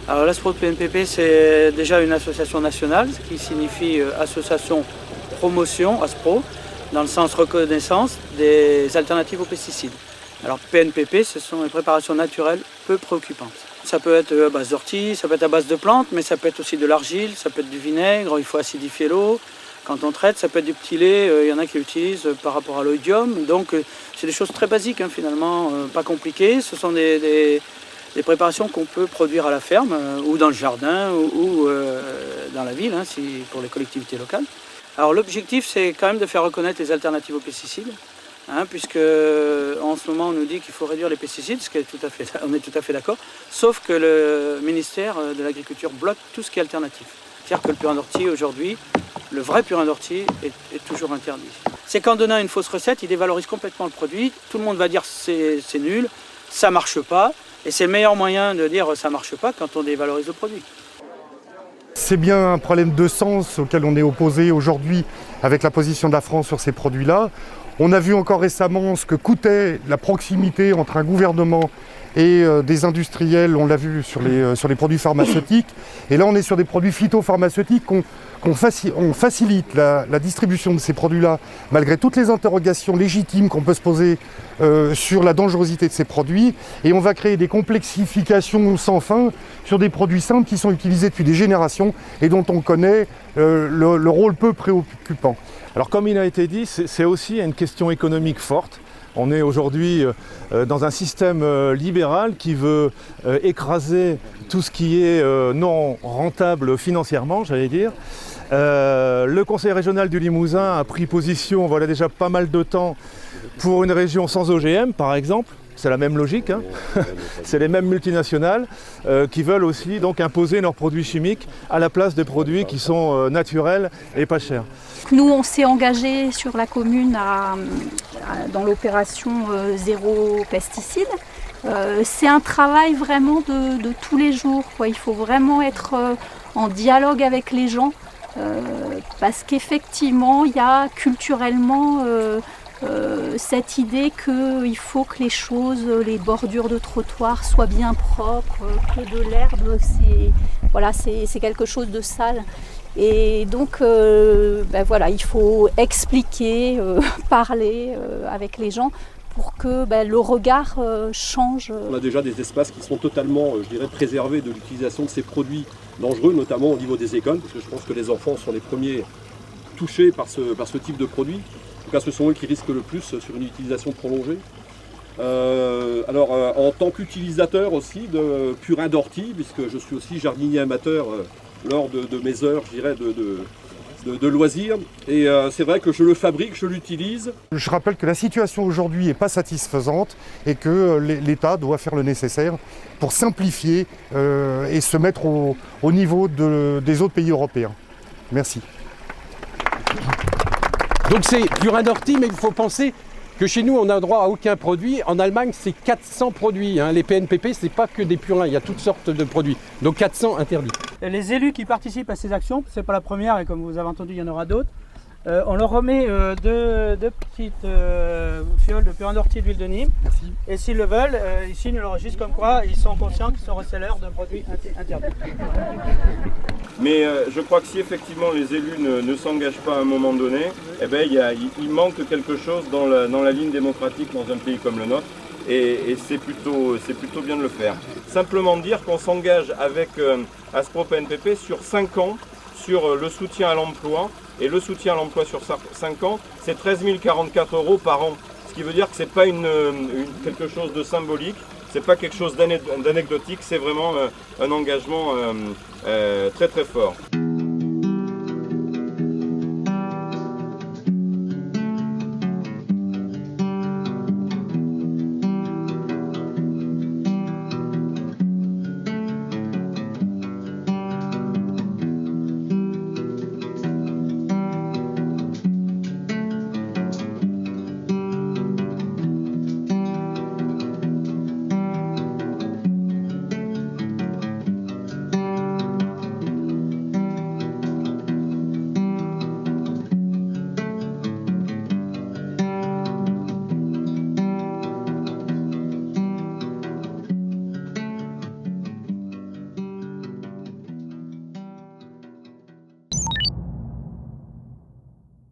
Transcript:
Alors l'ASPRO de PNPP, c'est déjà une association nationale, ce qui signifie association promotion, ASPRO, dans le sens reconnaissance des alternatives aux pesticides. Alors PNPP, ce sont les préparations naturelles peu préoccupantes. Ça peut être à base d'ortie, ça peut être à base de plantes, mais ça peut être aussi de l'argile, ça peut être du vinaigre, il faut acidifier l'eau. Quand on traite, ça peut être du petit lait, il y en a qui l'utilisent par rapport à l'oïdium. Donc c'est des choses très basiques finalement, pas compliquées. Ce sont des préparations qu'on peut produire à la ferme ou dans le jardin ou dans la ville, pour les collectivités locales. Alors l'objectif, c'est quand même de faire reconnaître les alternatives aux pesticides, puisque en ce moment on nous dit qu'il faut réduire les pesticides, on est tout à fait d'accord, sauf que le ministère de l'Agriculture bloque tout ce qui est alternatif. C'est-à-dire que le purin d'ortie aujourd'hui, le vrai purin d'ortie est toujours interdit. C'est qu'en donnant une fausse recette, il dévalorise complètement le produit, tout le monde va dire c'est nul, ça marche pas, et c'est le meilleur moyen de dire ça marche pas quand on dévalorise le produit. C'est bien un problème de sens auquel on est opposé aujourd'hui avec la position de la France sur ces produits-là. On a vu encore récemment ce que coûtait la proximité entre un gouvernement et des industriels, on l'a vu sur les produits pharmaceutiques. Et là, on est sur des produits phytopharmaceutiques. On facilite la distribution de ces produits-là, malgré toutes les interrogations légitimes qu'on peut se poser sur la dangerosité de ces produits. Et on va créer des complexifications sans fin sur des produits simples qui sont utilisés depuis des générations et dont on connaît le rôle peu préoccupant. Alors comme il a été dit, c'est aussi une question économique forte. On est aujourd'hui dans un système libéral qui veut écraser tout ce qui est non rentable financièrement, j'allais dire. Le Conseil régional du Limousin a pris position, voilà déjà pas mal de temps, pour une région sans OGM, par exemple. C'est la même logique, c'est les mêmes multinationales qui veulent aussi donc imposer leurs produits chimiques à la place des produits qui sont naturels et pas chers. Nous, on s'est engagé sur la commune dans l'opération zéro pesticide. C'est un travail vraiment de tous les jours, quoi. Il faut vraiment être en dialogue avec les gens parce qu'effectivement, il y a culturellement cette idée qu'il faut que les choses, les bordures de trottoir soient bien propres, que de l'herbe, c'est quelque chose de sale. Et donc, il faut expliquer, parler avec les gens pour que le regard change. On a déjà des espaces qui sont totalement, préservés de l'utilisation de ces produits dangereux, notamment au niveau des écoles, parce que je pense que les enfants sont les premiers touchés par ce type de produit. En tout cas, ce sont eux qui risquent le plus sur une utilisation prolongée. En tant qu'utilisateur aussi de purin d'ortie, puisque je suis aussi jardinier amateur lors de mes heures, de loisirs. Et c'est vrai que je le fabrique, je l'utilise. Je rappelle que la situation aujourd'hui n'est pas satisfaisante et que l'État doit faire le nécessaire pour simplifier et se mettre au niveau des autres pays européens. Merci. Donc c'est purin d'ortie, mais il faut penser que chez nous, on n'a droit à aucun produit. En Allemagne, c'est 400 produits. Les PNPP, ce n'est pas que des purins, il y a toutes sortes de produits. Donc 400 interdits. Les élus qui participent à ces actions, ce n'est pas la première et comme vous avez entendu, il y en aura d'autres. On leur remet deux petites fioles de purin d'ortie et d'huile de Nîmes. Merci. Et s'ils le veulent, ils signent le registre comme quoi ils sont conscients qu'ils sont receleurs d'un produit interdit. Mais je crois que si effectivement les élus ne s'engagent pas à un moment donné, il manque quelque chose dans la ligne démocratique dans un pays comme le nôtre. Et c'est plutôt bien de le faire. Simplement dire qu'on s'engage avec ASPRO PNPP sur 5 ans sur le soutien à l'emploi. Et le soutien à l'emploi sur 5 ans, c'est 13 044 € par an. Ce qui veut dire que ce n'est pas quelque chose de symbolique, ce n'est pas quelque chose d'anecdotique, c'est vraiment un engagement très très fort.